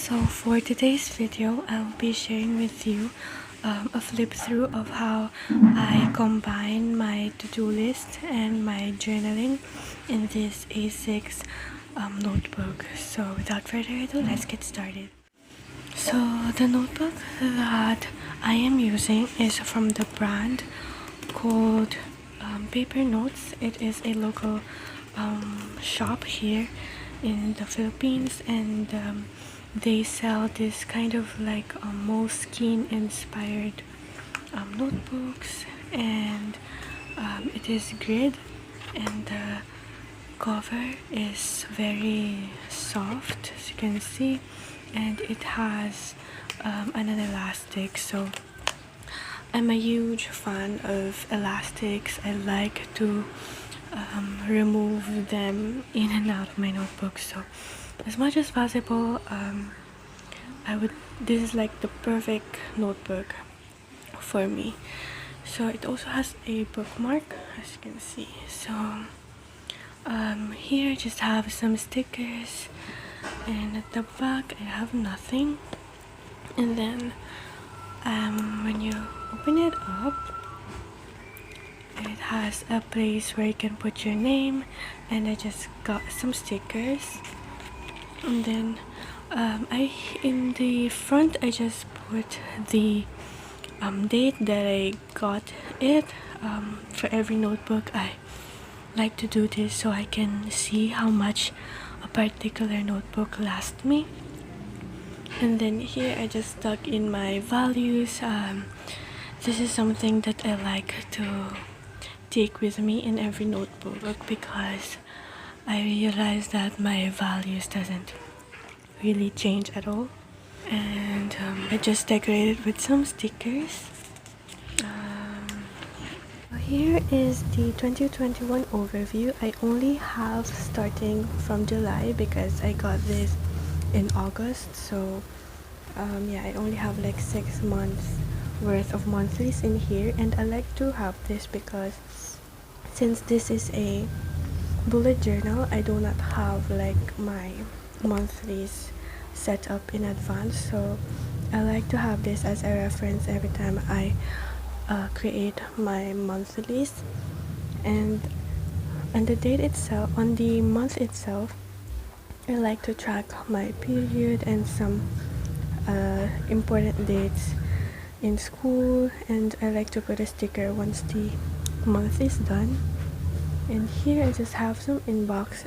So for today's video, I'll be sharing with you a flip through of how I combine my to-do list and my journaling in this A6 notebook. So without further ado, let's get started. So the notebook that I am using is from the brand called Paper Notes. It is a local shop here in the Philippines, and they sell this kind of like moleskine inspired notebooks, and it is grid, and the cover is very soft, as you can see, and it has an elastic. So I'm a huge fan of elastics. I like to remove them in and out of my notebook, so as much as possible this is like the perfect notebook for me. So it also has a bookmark, as you can see. So here I just have some stickers, and at the back I have nothing. And then when you open it up, it has a place where you can put your name, and I just got some stickers. And then in the front I just put the date that I got it. For every notebook I like to do this so I can see how much a particular notebook lasts me. And then here I just stuck in my values. This is something that I like to take with me in every notebook, because I realize that my values doesn't really change at all. And I just decorated with some stickers. Here is the 2021 overview. I only have starting from July because I got this in August, so yeah, I only have like 6 months worth of monthlies in here. And I like to have this because since this is a bullet journal, I do not have like my monthlies set up in advance, so I like to have this as a reference every time I create my monthlies. And on the date itself, on the month itself, I like to track my period and some important dates in school, and I like to put a sticker once the month is done. And here I just have some inbox,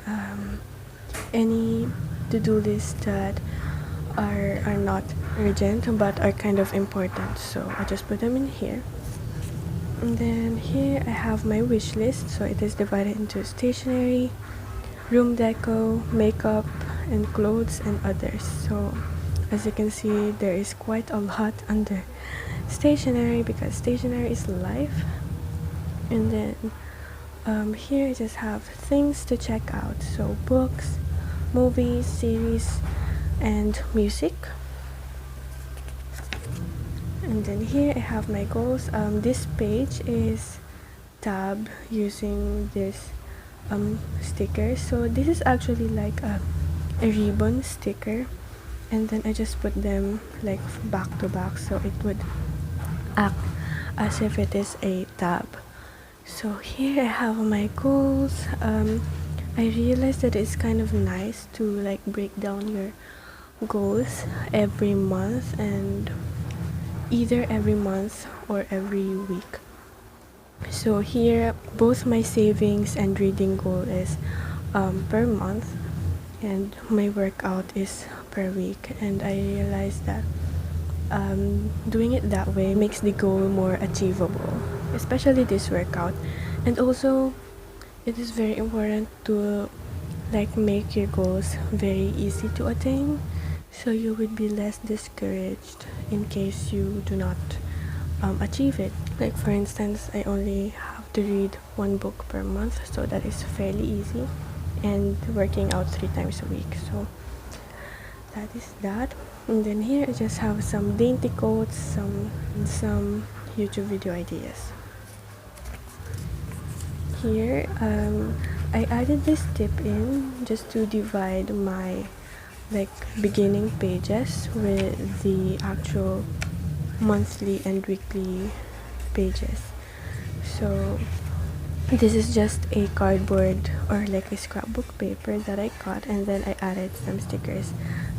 any to-do lists that are not urgent but are kind of important, so I just put them in here. And then here I have my wish list, so it is divided into stationery, room deco, makeup, and clothes, and others. So as you can see, there is quite a lot under stationery because stationery is life. And then here I just have things to check out, so books, movies, series, and music. And then here I have my goals. This page is tabbed using this sticker. So this is actually like a ribbon sticker, and then I just put them like back to back so it would act as if it is a tab. So here I have my goals. I realized that it's kind of nice to like break down your goals every month, and either every month or every week. So here both my savings and reading goal is per month, and my workout is per week. And I realized that doing it that way makes the goal more achievable, especially this workout. And also it is very important to like make your goals very easy to attain, so you would be less discouraged in case you do not achieve it. Like for instance, I only have to read 1 book per month, so that is fairly easy, and working out 3 times a week. So that is that. And then here I just have some dainty quotes, some YouTube video ideas. Here I added this tip in just to divide my like beginning pages with the actual monthly and weekly pages. So this is just a cardboard or like a scrapbook paper that I cut, and then I added some stickers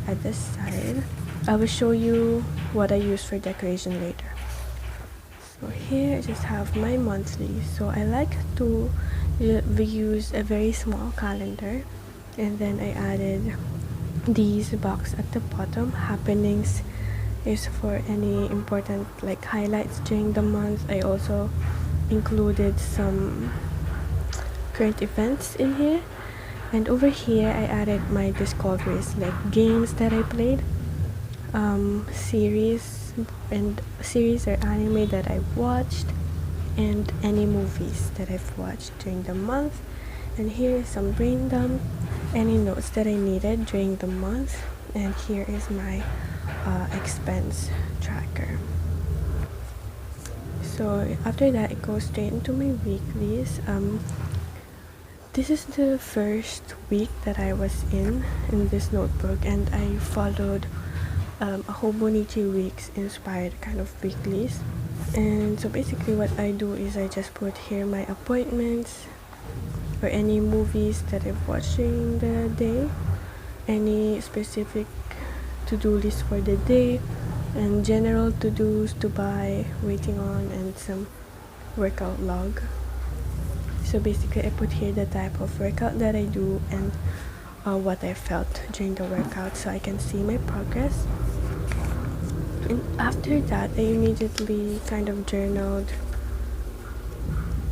at the side. I will show you what I use for decoration later. So here I just have my monthly. So I like to use a very small calendar, and then I added these box at the bottom. Happenings is for any important like highlights during the month. I also included some current events in here, and over here I added my discoveries, like games that I played, series or anime that I watched, and any movies that I've watched during the month. And here is some brain dump, any notes that I needed during the month, and here is my expense tracker. So after that, it goes straight into my weeklies. This is the first week that I was in this notebook, and I followed a Hobonichi weeks inspired kind of weeklies. And so basically what I do is I just put here my appointments or any movies that I've watched during the day, any specific to-do list for the day, and general to-dos to buy, waiting on, and some workout log. So basically I put here the type of workout that I do and what I felt during the workout, so I can see my progress. And after that, I immediately kind of journaled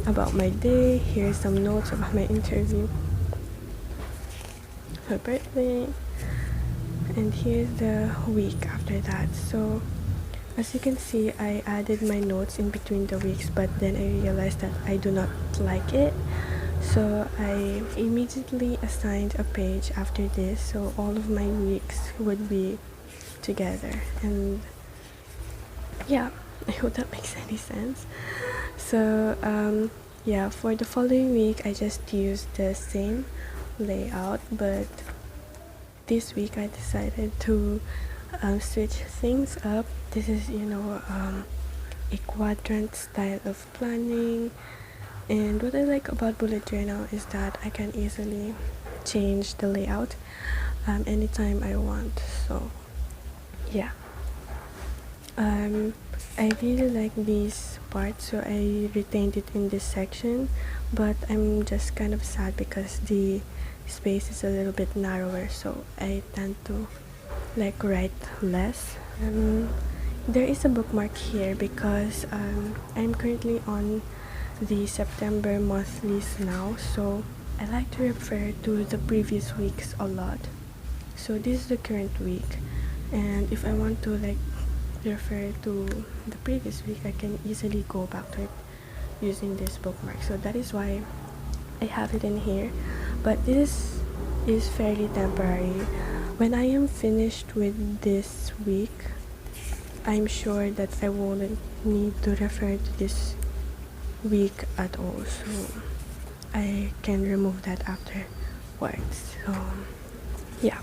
about my day. Here's some notes about my interview, my birthday, and here's the week after that. So as you can see, I added my notes in between the weeks, but then I realized that I do not like it. So I immediately assigned a page after this, so all of my weeks would be together. And yeah, I hope that makes any sense. So yeah, for the following week I just used the same layout, but this week I decided to switch things up. This is a quadrant style of planning, and what I like about bullet journal is that I can easily change the layout anytime I want. So yeah, I really like these parts, so I retained it in this section, but I'm just kind of sad because the space is a little bit narrower, so I tend to like write less. There is a bookmark here because I'm currently on the September monthlies now, so I like to refer to the previous weeks a lot. So this is the current week, and if I want to like refer to the previous week, I can easily go back to it using this bookmark. So that is why I have it in here, but this is fairly temporary. When I am finished with this week, I'm sure that I won't need to refer to this week at all, so I can remove that afterwards. So yeah,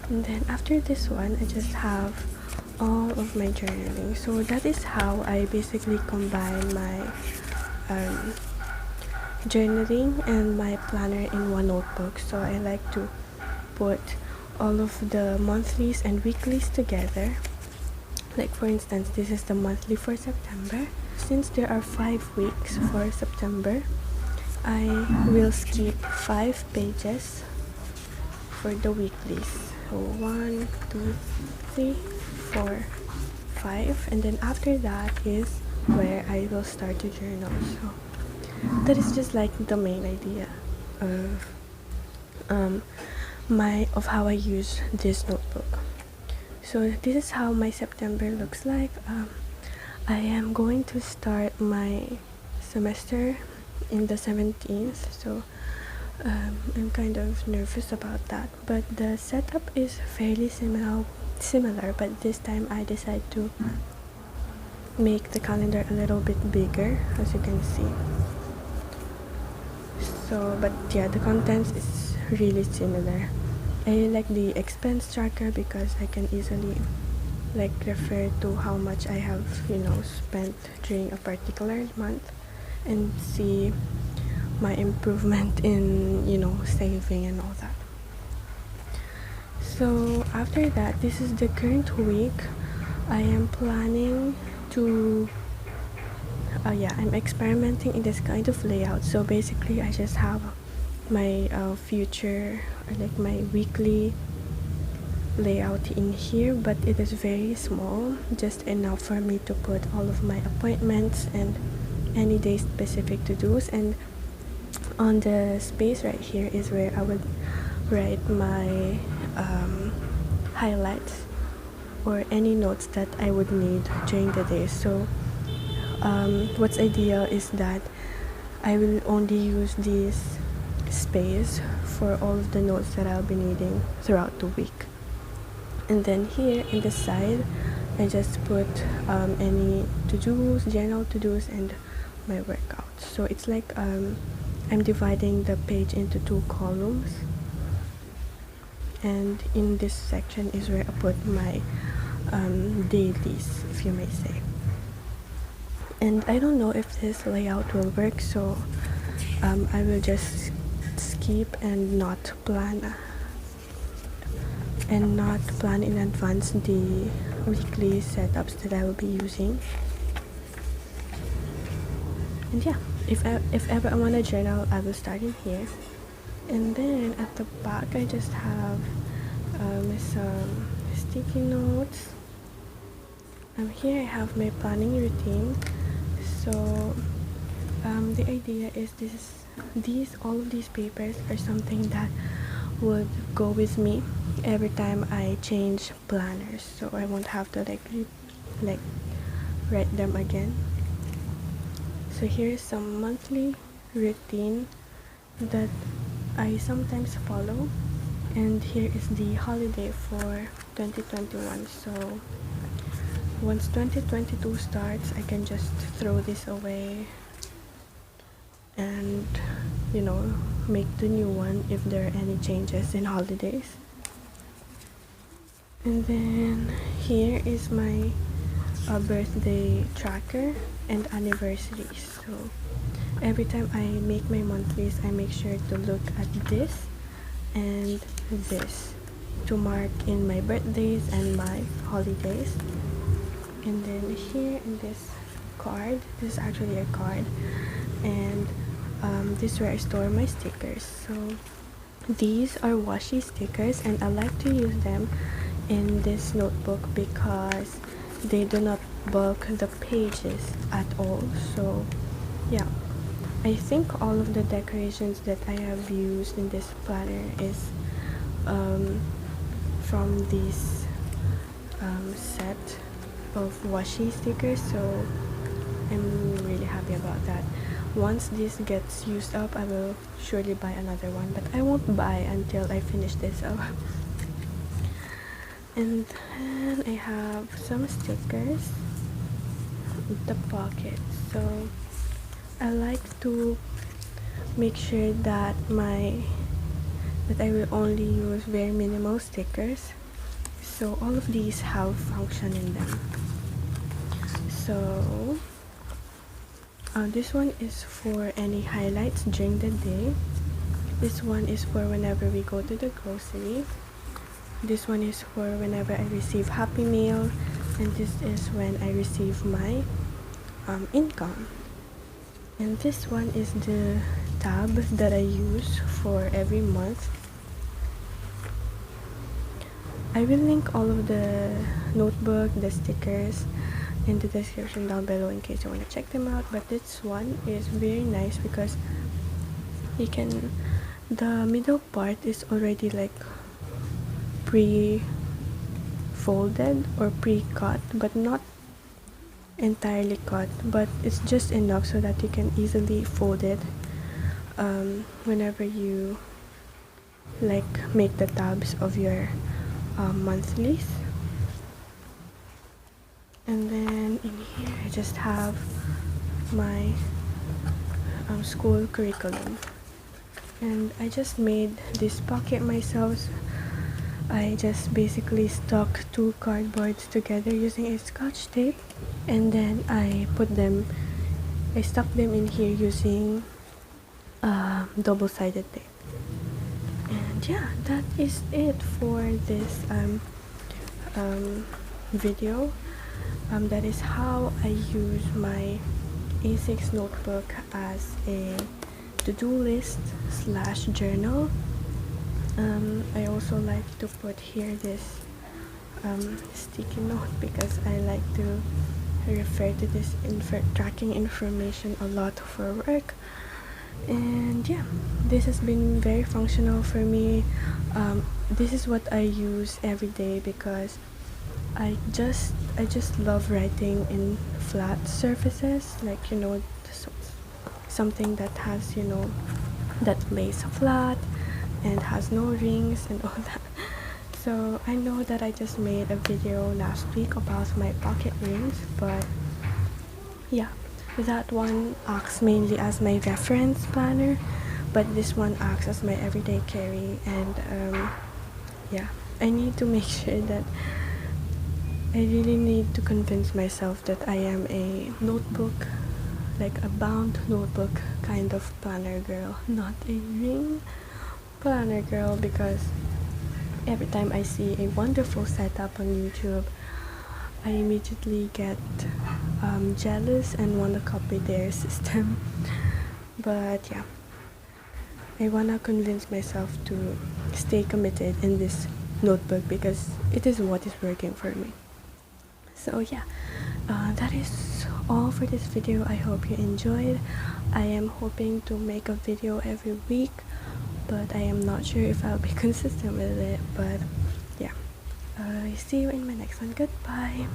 and then after this one I just have all of my journaling. So that is how I basically combine my journaling and my planner in one notebook. So I like to put all of the monthlies and weeklies together. Like for instance, this is the monthly for September. Since there are 5 weeks for September, I will skip 5 pages for the weeklies. So 1, 2, 3, 4, 5, and then after that is where I will start to journal. So that is just like the main idea of how I use this notebook. So this is how my September looks like. I am going to start my semester in the 17th, so I'm kind of nervous about that, but the setup is fairly similar, but this time I decided to make the calendar a little bit bigger, as you can see. So but yeah, the contents is really similar. I like the expense tracker because I can easily like refer to how much I have spent during a particular month and see my improvement in saving and all that. So after that, this is the current week. I am planning to I'm experimenting in this kind of layout. So basically I just have my future or like my weekly layout in here, but it is very small, just enough for me to put all of my appointments and any day specific to-dos. And on the space right here is where I would write my highlights or any notes that I would need during the day. So what's ideal is that I will only use this space for all of the notes that I'll be needing throughout the week. And then here in the side I just put any to-dos, general to-dos, and my workouts. So it's like I'm dividing the page into 2 columns, and in this section is where I put my dailies, if you may say. And I don't know if this layout will work, so I will just skip and not plan in advance the weekly setups that I will be using. And yeah, if ever I want to journal, I will start in here. And then at the back I just have some sticky notes. Here I have my planning routine. So the idea is all of these papers are something that would go with me every time I change planners, so I won't have to like write them again. So here's some monthly routine that I sometimes follow, and here is the holiday for 2021. So once 2022 starts, I can just throw this away and make the new one if there are any changes in holidays. And then here is my birthday tracker and anniversaries. So every time I make my monthlies, I make sure to look at this and this to mark in my birthdays and my holidays. And then here in this card, this is actually a card, and this is where I store my stickers. So these are washi stickers, and I like to use them in this notebook because they do not bulk the pages at all. So yeah, I think all of the decorations that I have used in this planner is from this set of washi stickers, so I'm really happy about that. Once this gets used up, I will surely buy another one, but I won't buy until I finish this up. And then I have some stickers with the pockets. So I like to make sure that I will only use very minimal stickers, so all of these have function in them. So this one is for any highlights during the day. This one is for whenever we go to the grocery. This one is for whenever I receive Happy Meal, and this is when I receive my income. And this one is the tab that I use for every month. I will link all of the notebook, the stickers in the description down below in case you want to check them out. But this one is very nice because the middle part is already like pre-folded or pre-cut, but not entirely cut, but it's just enough so that you can easily fold it whenever you make the tabs of your monthlies. And then in here I just have my school curriculum, and I just made this pocket myself I just basically stuck two cardboards together using a scotch tape, and then I stuck them in here using double-sided tape. And yeah, that is it for this video. That is how I use my A6 notebook as a to-do list slash journal. I also like to put here this sticky note because I like to refer to this tracking information a lot for work. And yeah, this has been very functional for me. This is what I use every day because I just love writing in flat surfaces, like something that has that lays flat and has no rings and all that. So I know that I just made a video last week about my pocket rings, but yeah, that one acts mainly as my reference planner, but this one acts as my everyday carry. And yeah, I need to make sure that I really need to convince myself that I am a notebook, like a bound notebook kind of planner girl, not a ring planner girl, because every time I see a wonderful setup on YouTube, I immediately get jealous and want to copy their system. But yeah, I want to convince myself to stay committed in this notebook because it is what is working for me. So yeah, that is all for this video. I hope you enjoyed. I am hoping to make a video every week, but I am not sure if I'll be consistent with it. But yeah, see you in my next one. Goodbye.